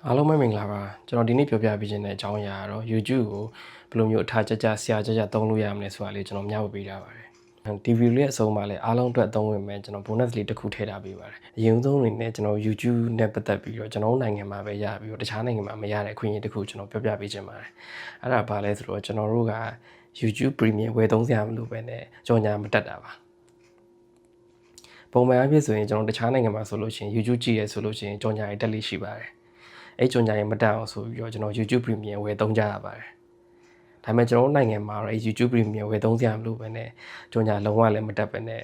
အားလုံးပဲမင်္ဂလာပါကျွန်တော်ဒီနေ့ပြောပြပေးခြင်းတဲ့အကြောင်းအရာကတော့ YouTube ကိုဘယ်လိုမျိုးအထားကြကြဆရာကြကြသုံးလို့ရမလဲဆိုတာလေးကျွန်တော်မျှဝေပေးထားပါတယ်ဒီဗီဒီယိုလေးအဆုံးမှာလည်းအားလုံးအတွက်သုံးဝင်မယ်ကျွန်တော် bonus လေးတစ်ခုထည့်ထားပေးပါတယ်အရင်ဆုံးအနေနဲ့ကျွန်တော် YouTube နဲ့ပတ်သက်ပြီးတော့ကျွန်တော်နိုင်ငံမှာပဲရပြီးတော့တခြားနိုင်ငံမှာမရတဲ့အခွင့်အရေးတစ်ခုကျွန်တော်ပြောပြပေးခြင်းပါတယ်အဲ့ဒါဘာလဲဆိုတော့ကျွန်တော်တို့က YouTube Premium ဝယ်သုံးစရာမလိုပဲနဲ့ကြော်ညာမတက်တာပါပုံမှန်အဖြစ်ဆိုရင်ကျွန်တော်တခြားနိုင်ငံမှာဆိုလို့ရှိရင် YouTube ကြည့်ရဆိုလို့ရှိရင်ကြော်ညာရေးတက်လေးရှိပါတယ်အဲ့ကြော်ညာရေးမတက်အောင်ဆိုပြီးတော့ကျွန်တော် YouTube Premium ဝယ်သုံးကြရပါတယ်ဒါပေမဲ့ကျွန်တော်နိုင်ငံမှာတော့ YouTube Premium ဝယ်သုံးစရာမလိုပဲနဲ့ကြော်ညာလုံးဝလည်းမတက်ပဲနဲ့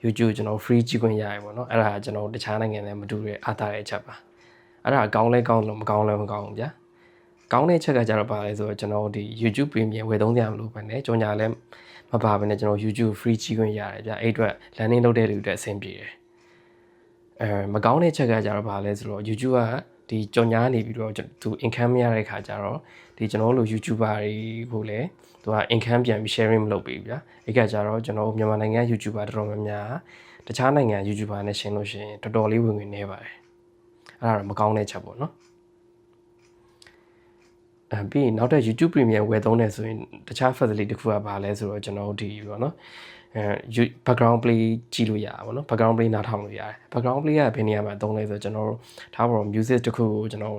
YouTube ကျွန်တော် free ကြည့်ခွင့်ရရပါတော့အဲ့ဒါကျွန်တော်တခြားနိုင်ငံနဲ့မတူတဲ့အားသာတဲ့အချက်ပါအဲ့ဒါအကောင်းလဲကောင်းလို့မကောင်းလည်းမကောင်းဘူးဗျာကောင်းတဲ့ချက်ကကြတော့ပါလဲဆိုတော့ကျွန်တော်ဒီ YouTube Premium ဝယ်သုံးစရာမလိုပဲနဲ့ကြော်ညာလည်းမပါဘဲနဲ့ကျွန်တော် YouTube free ကြည့်ခွင့်ရတယ်ဗျာအဲ့အတွက် landing လုပ်တဲ့လူတွေအဆင်ပြေတယ်မကောင်းတဲ့ချက်ကကြတော့ပါလဲဆိုတော့ YouTube ကဒီကြော်ညာနေပြီးတော့သူ income မရတဲ့ခါကျတော့ဒီကျွန်တော်တို့ YouTuber တွေကိုလည်းသူက income ပြန်ပြီး sharing မလုပ်ပေးဘူးဗျာအဲ့ကကြတော့ကျွန်တော်မြန်မာနိုင်ငံ YouTuber တော်တော်များများတခြားနိုင်ငံ YouTuber နဲ့ရှင်းလို့ရှိရင်တော်တော်လေးဝင်ငွေနေပါတယ်အဲ့ဒါတော့မကောင်းတဲ့ချက်ပေါ့နော်ပြီးနောက်တဲ့ YouTube Premium ဝယ်သုံးတယ်ဆိုရင်တခြား facility တစ်ခုကဘာလဲဆိုတော့ကျွန်တော်တို့ဒီပေါ့နော်background play ကြည့်လို့ရတာပေါ့နော် background play နားထောင်လို့ရတယ် background play ကဘယ်နေရာမှာသုံးလဲဆိုတော့ကျွန်တော်တို့ထားပါတော့ music တစ်ခုကိုကျွန်တော်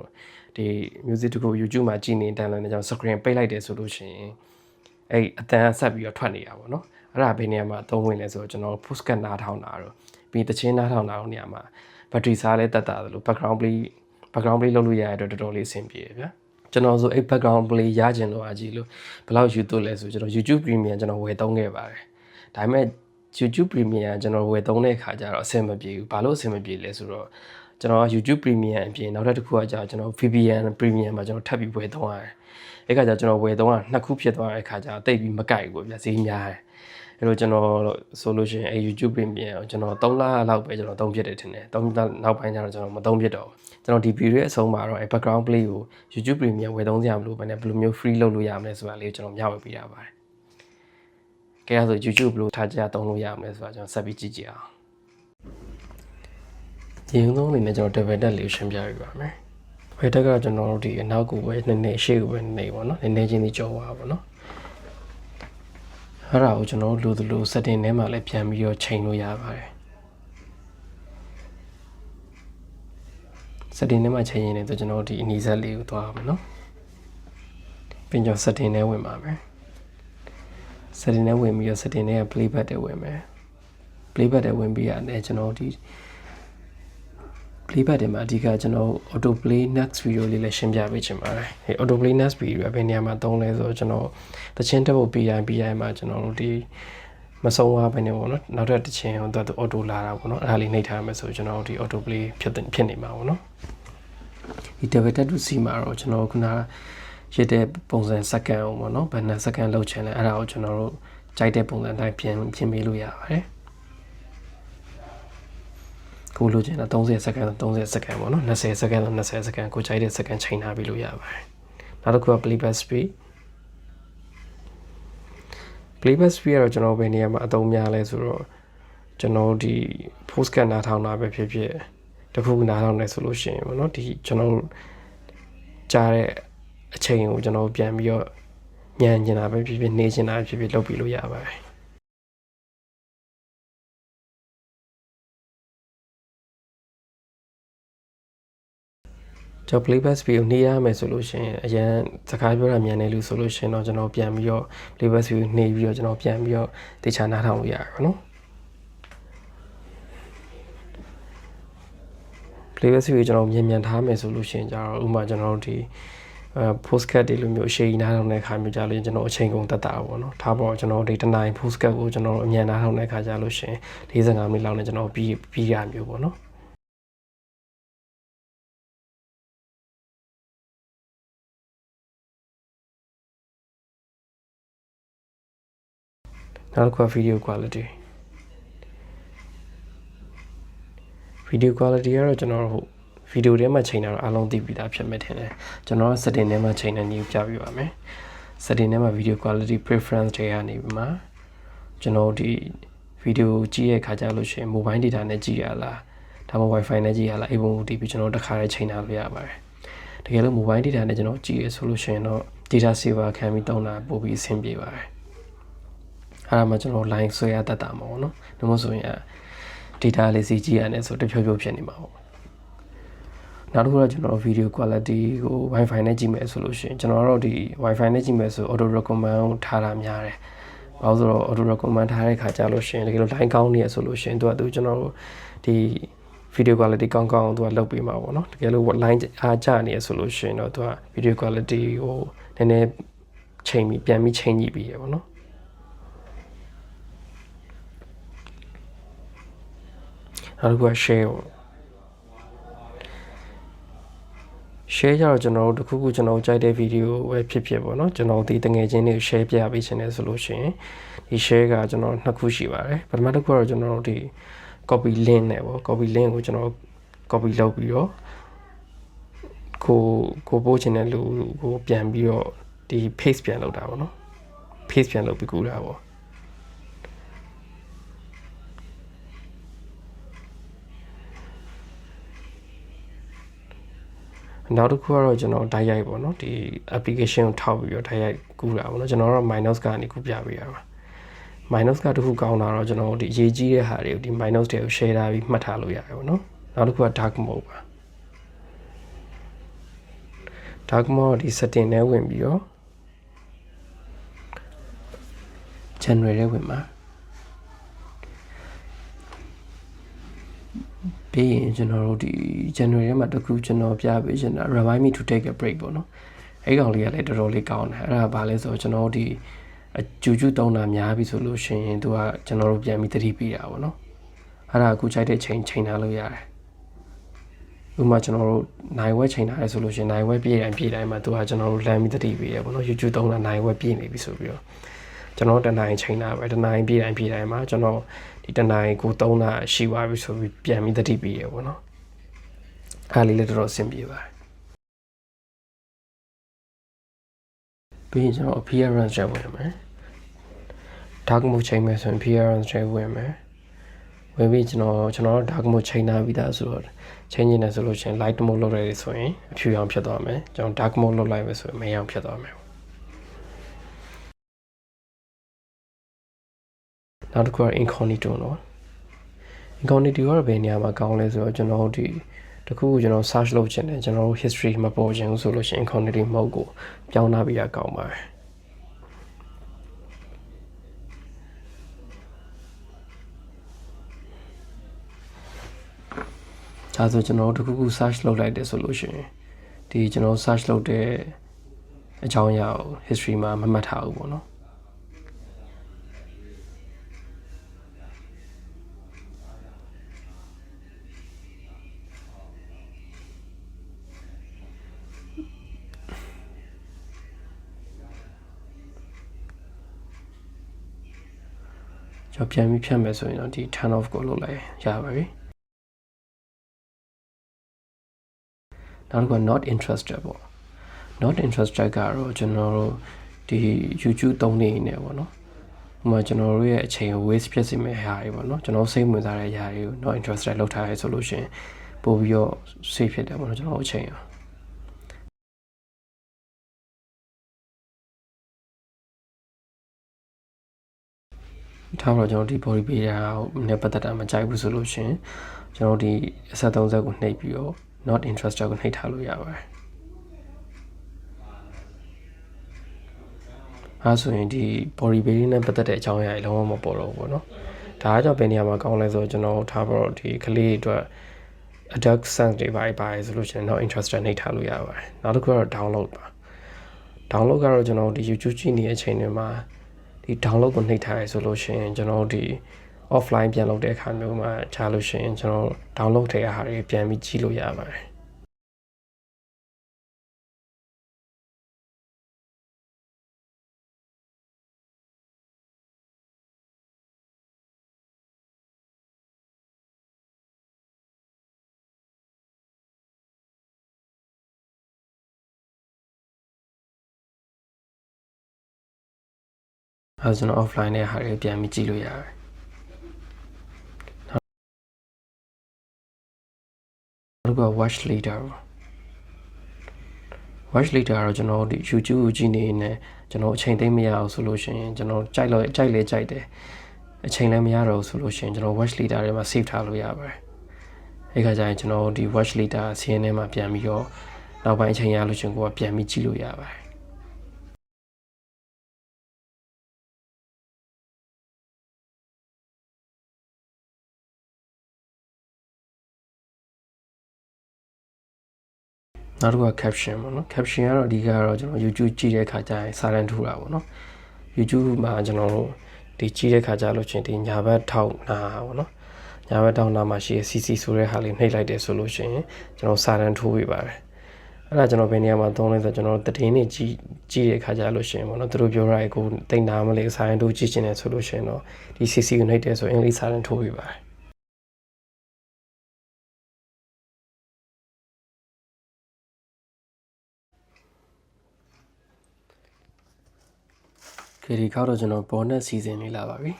ဒီ music တစ်ခု YouTube မှာကြည့်နေတယ်လည်းကျွန်တော် screen ပိတ်လိုက်တယ်ဆိုလို့ရှိရင်အဲ့အတန်းဆက်ပြီးတော့ထွက်နေတာပေါ့နော်အဲ့ဒါဘယ်နေရာမှာသုံးဝင်လဲဆိုတော့ကျွန်တော် postcard နားထောင်တာတော့ပြီးတချင်းနားထောင်တာတော့နေရာမှာ battery စားလဲတက်တာလို့ background play လုပ်လို့ရတဲ့အတွက်တော်တော်လေးအဆင်ပြေတယ်ဗျာကျွန်တော်ဆိုအဲ့ background play ရကျင်လို့အားကြီးလို့ဘယ်လောက် YouTube လဲဆိုကျွန်တော် YouTube Premium ကျွန်တော်ဝယ်သုံးခဲ့ပါတယ်ဒါပေမဲ့ YouTube Premium ကျွန်တော်ဝယ်သုံးတဲ့အခါကျတော့အဆင်မပြေဘူးဘာလို့အဆင်မပြေလဲဆိုတော့ကျွန်တော်က YouTube Premium အပြင်နောက်တစ်ခုကကြာကျွန်တော် VPN Premium မှာကျွန်တော်ထပ်ပြီးဝယ်သုံးရတယ်အဲ့ခါကျကျွန်တော်ဝယ်သုံးတာနှစ်ခုဖြစ်သွားတဲ့အခါကျတိတ်ပြီးမကိုက်ဘူးဗျာဈေးများတယ်အဲ့လိုကျွန်တော်ဆိုလို့ရှိရင်အဲ့ YouTube Premium ကိုကျွန်တော်3လလောက်ပဲကျွန်တော်သုံးဖြစ်တယ်ထင်တယ်3လနောက်ပိုင်းကျတော့ကျွန်တော်မသုံးဖြစ်တော့ကျွန်တော်ဒီ video ရဲ့အဆုံးမှာတော့အဲ့ background play ကို YouTube Premium ဝယ်သုံးစရာမလိုဘဲနဲ့ဘယ်လိုမျိုး free လုပ်လို့ရမလဲဆိုတာလေးကိုကျွန်တော်မျှဝေပေးတာပါတယ်ကဲအဲ့ဒါဆို YouTube ဘယ်လိုထားကြသုံးလို့ရမလဲဆိုတာကျွန်တော်ဆက်ပြီးကြည့်ကြအောင်ဒီဥဆုံးအနေနဲ့ကျွန်တော် double tap လေးရှင်းပြပြပါမယ်ဘယ်တက်ကကျွန်တော်တို့ဒီအနောက်ကိုပဲနည်းနည်းရှေ့ကိုပဲနေပေါ့နော်နည်းနည်းချင်းဒီကြောပါပေါ့နော်အဲ့ဒါကိုကျွန်တော်တို့လိုသလို setting ထဲမှာလည်းပြန်ပြီးတော့ချိန်လို့ရပါတယ် setting ထဲမှာချိန်ရင်လည်းကျွန်တော်ဒီအနီးစပ်လေးကိုသွားအောင်နော်ပြင်ကျော် setting ထဲဝင်ပါမယ် setting ထဲဝင်ပြီးတော့ setting ထဲက playback တွေဝင်မယ် playback တွေဝင်ပြီးရတယ်ကျွန်တော်ဒီ playback တွေမှာအဓိကကျွန်တော် auto play next video လေးလည်းရှင်းပြပေးချင်ပါတယ်ဒီ auto play next video ကဘယ်နေရာမှာသုံးလဲဆိုတော့ကျွန်တော်တချင်းတက်ဖို့ PI မှာကျွန်တော်တို့ဒီမဆုံးသွားဘဲနေပေါ့နော်နောက်ထပ်တချင်းဟိုတော့ auto လာတာပေါ့နော်အဲ့ဒါလေးနှိပ်ထားမယ်ဆိုကျွန်တော်ဒီ auto play ဖြစ်နေမှာပေါ့နော်ဒီ double tap to see မှာတော့ကျွန်တော်ခုနရတဲ့ပုံစံစက္ကန့်အောင်ပေါ့နော်ဘယ်နှစက္ကန့်လောက်ချင်လဲအဲ့ဒါကိုကျွန်တော်တို့ကြိုက်တဲ့ပုံစံတိုင်းပြင်ပေးလို့ရပါတယ်ကိုလိုချင်တာ30စက္ကန့်30စက္ကန့်ပေါ့နော်20စက္ကန့်20စက္ကန့်ကိုကြိုက်တဲ့စက္ကန့်ချိန်ထားပေးလို့ရပါတယ်နောက်တစ်ခုက playback speed playback speed ကတော့ကျွန်တော်ဘယ်နေရာမှာအသုံးများလဲဆိုတော့ကျွန်တော်ဒီ postcard နားထောင်တာပဲဖြစ်ဖြစ်တခုနားထောင်နေဆိုလို့ရှိရင်ပေါ့နော်ဒီကျွန်တော်ကြားတဲ့အချိန်ကိုကျွန်တော်ပြန်ပြီးတော့ညံနေတာပဲဖြစ်ဖြစ်နေနေတာဖြစ်ဖြစ်လုပ်ပြီးလို့ရပါတယ်ကျွန်တော် playback speed ကိုနှေးရမယ်ဆိုလို့ရှိရင်အရင်စကားပြောတာမြန်နေလို့ဆိုလို့ရှိရင်တော့ကျွန်တော်ပြန်ပြီးတော့ playback speed ကိုနှေးပြီးတော့ကျွန်တော်ပြန်ပြီးတော့တခြားနားထောင်လို့ရတယ်ပေါ့နော် playback speed ကိုကျွန်တော်မြန်ထားမယ်ဆိုလို့ရှိရင်ကျတော့ဥပမာကျွန်တော်တို့ဒီpostcard တွေလိုမျိုးအရှိန်နားထောင်တဲ့ခါမျိုးကြလို့ကျွန်တော်အချိန်ကုန်တက်တာပေါ့နော်ထားပေါ်ကျွန်တော်ဒီတနိုင် postcard ကိုကျွန်တော်အမြန်နားထောင်တဲ့ခါကြလို့ရှိရင်45မိနစ်လောက်နဲ့ကျွန်တော်ပြီးရမျိုးပေါ့နော်နောက်တစ်ခုက video quality ကတော့ကျွန်တော်တို့ဗီဒီယိုထဲမှာချိန်တာတော့အားလုံးသိပြီးသားဖြစ်မယ်ထင်တယ်ကျွန်တော် setting ထဲမှာချိန်တဲ့နည်းပြပြပါမယ် setting ထဲမှာ video quality preference တွေကနေပြီးမှကျွန်တော်ဒီဗီဒီယိုကြည့်ရခါကြလို့ရှိရင် mobile data နဲ့ကြည့်ရလားဒါမှ wifi နဲ့ကြည့်ရလားအဲ့ပုံမူတည်ပြီးကျွန်တော်တစ်ခါတည်းချိန်ထားလို့ရပါတယ် တကယ်လို့ mobile data နဲ့ကျွန်တော်ကြည့်ရဆိုလို့ရှိရင်တော့ data saver ခံပြီးတောင်းတာပို့ပြီးအဆင်ပြေပါတယ်အဲ့ဒါမှကျွန်တော် line ဆွဲရတတ်တာမှာပေါ့နော်ဒါမှမဟုတ်ဆိုရင် data လေးစီကြည့်ရတယ်ဆိုတဖြည်းဖြည်းဖြစ်နေမှာပေါ့နောက်တစ်ခုကကျွန်တော် video quality ကို wifi နဲ့ကြည့်မယ်ဆိုလို့ရှိရင်ကျွန်တော်တို့ဒီ wifi နဲ့ကြည့်မယ်ဆို auto recommend ကိုထားတာများတယ်ဘာလို့ဆိုတော့ auto recommend ထားတဲ့ခါကျလို့ရှိရင်တကယ်လို့ line ကောင်းနေရဆိုလို့ရှိရင်သူကျွန်တော်တို့ဒီ video quality ကောင်းကောင်းသူကလုပ်ပေးမှာပေါ့နော်တကယ်လို့ line အားကျနေရဆိုလို့ရှိရင်တော့သူက video quality ကိုနည်းနည်းချိန်ပြီးပြန်ပြီးချိန်ကြည့်ပြီးရပေါ့နော်နောက်တစ်ခုက share share ကြတော့ကျွန်တော်တို့တခုခုကျွန်တော်ကြိုက်တဲ့ video ပဲဖြစ်ဖြစ်ပေါ့နော်ကျွန်တော်ဒီတငယ်ချင်းတွေ share ပြပေးချင်တယ်ဆိုလို့ရှိရင်ဒီ share ကကျွန်တော်နှစ်ခုရှိပါတယ်ပထမတစ်ခုကတော့ကျွန်တော်တို့ဒီ copy link နဲ့ပေါ့ copy link ကိုကျွန်တော် copy လုပ်ပြီးတော့ကိုပို့ချင်တဲ့လူကိုပြန်ပြီးတော့ဒီ paste ပြန်လုပ်တာပေါ့နော် paste ပြန်လုပ်ပြီးကူတာပေါ့နောက်တစ်ခုကတော့ကျွန်တော်တိုက်ရိုက်ပေါ့နော်ဒီ application ကိုထောက်ပြီးတော့တိုက်ရိုက်ကူတာပေါ့နော်ကျွန်တော်တို့ minus ကနေကူပြပေးရပါ minus ကတခုကောင်းတာတော့ကျွန်တော်ဒီအရေးကြီးတဲ့ဟာတွေကိုဒီ minus တွေကို share ထားပြီးမှတ်ထားလို့ရတယ်ပေါ့နော်နောက်တစ်ခုက dark mode ပါ dark mode ဒီ setting နဲ့ဝင်ပြီးတော့ generate နဲ့ဝင်ပါပြီးရင်ကျွန်တော်တို့ဒီ generate ထဲမှာတခုကျွန်တော်ပြပေးချင်တာ remind me to take a break ပေါ့နော်အဲ့ကောင်လေးကလည်းတော်တော်လေးကောင်းတယ်အဲ့ဒါဘာလဲဆိုတော့ကျွန်တော်တို့ဒီအကျူးတုံးတာများပြီဆိုလို့ရှိရင်သူကကျွန်တော်တို့ပြန်ပြီးသတိပေးတာပေါ့နော်အဲ့ဒါအခုချိန်တဲ့ချိန်ထားလို့ရတယ်ဥပမာကျွန်တော်တို့နိုင်ဝက်ချိန်ထားရဲဆိုလို့ရှိရင်နိုင်ဝက်ပြည့်တိုင်းမှာသူကကျွန်တော်တို့လမ်းပြီးသတိပေးရပေါ့နော် YouTube တုံးတာနိုင်ဝက်ပြည့်နေပြီဆိုပြီးတော့ကျွန်တော်တနိုင်ချိန်တာပဲတနိုင်ပြည့်တိုင်းမှာကျွန်တော်ဒီတနိုင်ကိုတုံးတာရှိသွားပြီဆိုပြီးပြန်ပြီးသတိပေးရပေါ့နော်အားလေးလည်းတော်တော်အဆင်ပြေပါတယ်ပြီးရင်ကျွန်တော် appearance ချက်ဝင်မယ် dark mode ချိန်မယ်ဆိုရင် appearance ချက်ဝင်မယ်ဝင်ပြီးကျွန်တော် dark mode ချိန်ထားပြီးသားဆိုတော့ချိန်နေတယ်ဆိုလို့ရှိရင် light mode လုပ်ရတယ်ဆိုရင်အဖြူရောင်ဖြစ်သွားမယ်ကျွန်တော် dark mode လုပ်လိုက်မယ်ဆိုရင်မရောင်ဖြစ်သွားမယ်နောက်တစ်ခုက incognito နော် incognito ကတော့ဘယ်နေရာမှာကောင်းလဲဆိုတော့ကျွန်တော်ဒီတခုခုကျွန်တော် search လုပ်ချင်တယ်ကျွန်တော် history မပေါ်ချင်ဘူးဆိုလို့ရှိရင် incognito mode ကိုပြောင်းထားပြီးတာကောင်းပါတယ်ဒါဆိုကျွန်တော်တို့တခုခု search လုပ်လိုက်တယ်ဆိုလို့ရှိရင်ဒီကျွန်တော် search လုပ်တဲ့အကြောင်းအရာကို history မှာမမှတ်ထားဘူးပေါ့နော်ကျွန်တော်ပြန်ပြီးဖြတ်မယ်ဆိုရင်တော့ဒီ turn off ကိုလုပ်လိုက်ရပါပြီနောက်တစ်ခုက not interested ပေါ့ not interested ကတော့ကျွန်တော်တို့ဒီ YouTube သုံးနေနေပေါ့နော်ဥပမာကျွန်တော်တို့ရဲ့အချိန်ကို waste ဖြစ်စေမယ့်ဟာတွေပေါ့နော်ကျွန်တော်စိတ်ဝင်စားတဲ့ຢာတွေကို not interested လောက်ထားရဲဆိုလို့ရှိရင်ပို့ပြီးတော့ save ဖြစ်တယ်ပေါ့နော်ကျွန်တော်အချိန်ရောထားတော့ကျွန်တော်ဒီ body data နဲ့ပတ်သက်တာမကြိုက်ဘူးဆိုလို့ရှိရင်ကျွန်တော်ဒီအဆက်30ကိုနှိပ်ပြီးတော့ not interested ကိုနှိပ်ထားလို့ရပါတယ်အဲဆိုရင်ဒီ body building နဲ့ပတ်သက်တဲ့အကြောင်းအရာတွေလုံးဝမပေါ်တော့ဘူးပေါ့နော်ဒါကကြောင့်ဘယ်နေရာမှာကောင်းလဲဆိုတော့ကျွန်တော်ထားတော့ဒီကလေးအတွက် adult sense တွေပါဆိုလို့ရှိရင် not interested နှိပ်ထားလို့ရပါတယ်နောက်တစ်ခုကတော့ download ပါ download ကတော့ကျွန်တော်ဒီ YouTube ကြည့်နေတဲ့အချိန်တွေမှာဒီ download ကိုနှိပ်ထားရဲဆိုလို့ရှိရင်ကျွန်တော်ဒီ offline ပြန်လုပ်တဲ့အခါမျိုးမှာချလို့ရှိရင်ကျွန်တော် download တဲ့ဟာတွေပြန်ပြီးကြည့်လို့ရပါတယ်အဲကျွန်တော် offline တဲ့ဟာတွေပြန်ပြီးကြည့်လို့ရတယ်နောက်တစ်ခုက watch later watch later ကတော့ကျွန်တော်ဒီ YouTube ကိုကြည့်နေနေကျွန်တော်အချိန်သိမ်းမရအောင်ဆိုလို့ရှိရင်ကျွန်တော်ကြိုက်လေကြိုက်တယ်အချိန်လည်းမရတော့ဆိုလို့ရှိရင်ကျွန်တော် watch later တွေမှာ save ထားလို့ရပါတယ်အဲ့ခါကျရင်ကျွန်တော်ဒီ watch later စီးရင်ထဲမှာပြန်ပြီးတော့နောက်ပိုင်းအချိန်ရလို့ရှင်ကိုကပြန်ပြီးကြည့်လို့ရပါတယ်နောက်တစ်ခုက caption ပေါ့နော် caption ကတော့အဓိကကတော့ကျွန်တော် YouTube ကြည့်တဲ့အခါကျရင်စာတန်းထူတာပေါ့နော် YouTube မှာကျွန်တော်တို့ဒီကြည့်တဲ့အခါကျလို့ချင်းဒီညာဘက်ထောက်နာပေါ့နော်ညာဘက်ထောက်နာမှာရှိတဲ့ CC ဆိုတဲ့ဟာလေးနှိပ်လိုက်တယ်ဆိုလို့ရှိရင်ကျွန်တော်စာတန်းထိုးပေးပါတယ်အဲ့ဒါကျွန်တော်ဘယ်နေရာမှာသုံးလဲဆိုတော့ကျွန်တော်တည်င်းနေကြည့်တဲ့အခါကျလို့ရှိရင်ပေါ့နော်သူတို့ပြောရတဲ့ကိုတိတ်နာမလေးစာတန်းထိုးကြည့်ချင်တယ်ဆိုလို့ရှိရင်တော့ဒီ CC ကိုနှိပ်တယ်ဆိုရင်အင်္ဂလိပ်စာတန်းထိုးပေးပါတယ်ဒီခေါက်တော့ကျွန်တော် bonus season လေးလာပါပြီ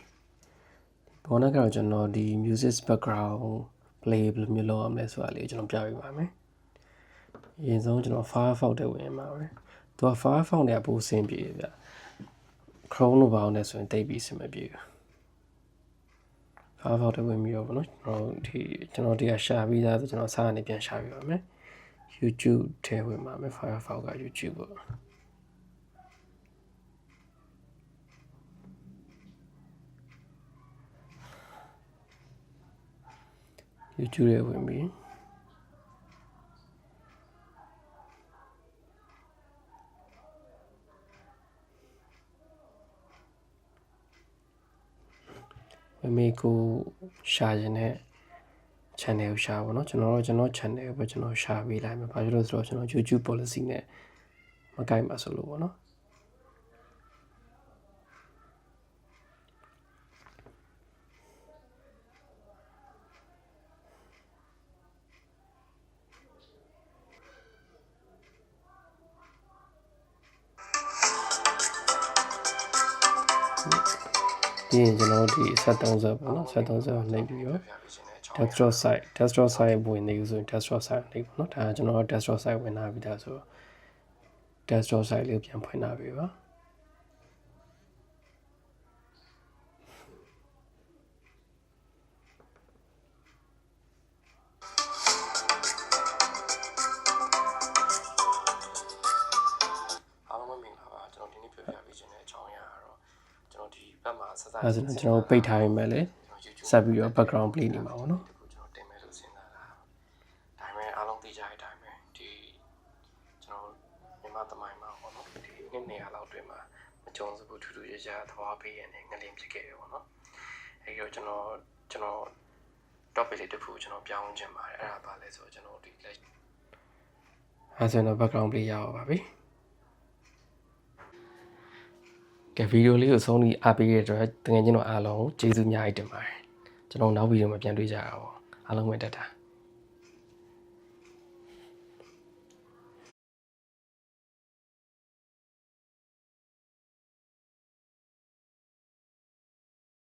bonus ကတော့ကျွန်တော်ဒီ music background play ဘယ်လိုမျိုးလုပ်ရမလဲဆိုတာလေးကျွန်တော်ပြပေးပါမယ်အရင်ဆုံးကျွန်တော် Firefox ထဲဝင်ပါမယ်သူက Firefox နဲ့ပို့ဆင်းပြေတယ်ဗျ Chrome လို့ပါအောင်နဲ့ဆိုရင်တိတ်ပြီးဆင်မပြေဘူး Firefox ထဲဝင်ပြီးတော့ဗောနော်ကျွန်တော်ဒီကရှာပြီးသားဆိုကျွန်တော်စာကနေပြန်ရှာပြပါမယ် YouTube ထဲဝင်ပါမယ် Firefox က YouTube ပေါ့YouTube ရဲ့ဝင်ပြီးမေကိုရှာခြင်းနဲ့ channel ကိုရှာပါတော့ကျွန်တော် channel ကိုကျွန်တော်ရှာပေးလိုက်မယ်ဘာလို့လဲဆိုတော့ကျွန်တော် YouTube policy နဲ့မကိုက်ပါဆိုလို့ပေါ့နော်ဒီကျွန်တော်ဒီ73ပေါ့နော်73နှိပ်ပြီးတော့ desktop site ဝင်နေဆိုရင် desktop site နှိပ်ပေါ့နော်ဒါကကျွန်တော် desktop site ဝင်လာပြီဒါဆို desktop site လေးပြန်ဖွင့်လာပြီပါအဲဆိုတော့ကျွန်တော်ပိတ်ထားရင်ပဲလေဆက်ပြီးတော့ background play နေမှာပေါ့နော်ကျွန်တော်တင်မယ်လို့စဉ်းစားတာဒါပေမဲ့အားလုံးသိကြတဲ့အတိုင်းပဲဒီကျွန်တော်မြန်မာသမိုင်းမှာပေါ့နော်ဒီနှစ်နေရာလောက်တွင်မှာမကြုံစဘူးထူးထူးခြားခြားသဘာဝပေးရတဲ့ငလျင်ဖြစ်ခဲ့တယ်ပေါ့နော်အဲဒီတော့ကျွန်တော် topic လေးတစ်ခုကျွန်တော်ပြောင်းချင်ပါတယ်အဲ့ဒါပါလဲဆိုတော့ကျွန်တော်ဒီ အဲဆိုတော့ background play ရအောင်ပါပြီကဲဗီဒီယိုလေးကိုဆုံးပြီးအားပေးရတဲ့အတွက်တကယ်ချင်းတော့အားလုံးကျေးဇူးအများကြီးတင်ပါတယ်ကျွန်တော်နောက်ဗီဒီယိုမှာပြန်တွေ့ကြရအောင်အားလုံးပဲတက်တာ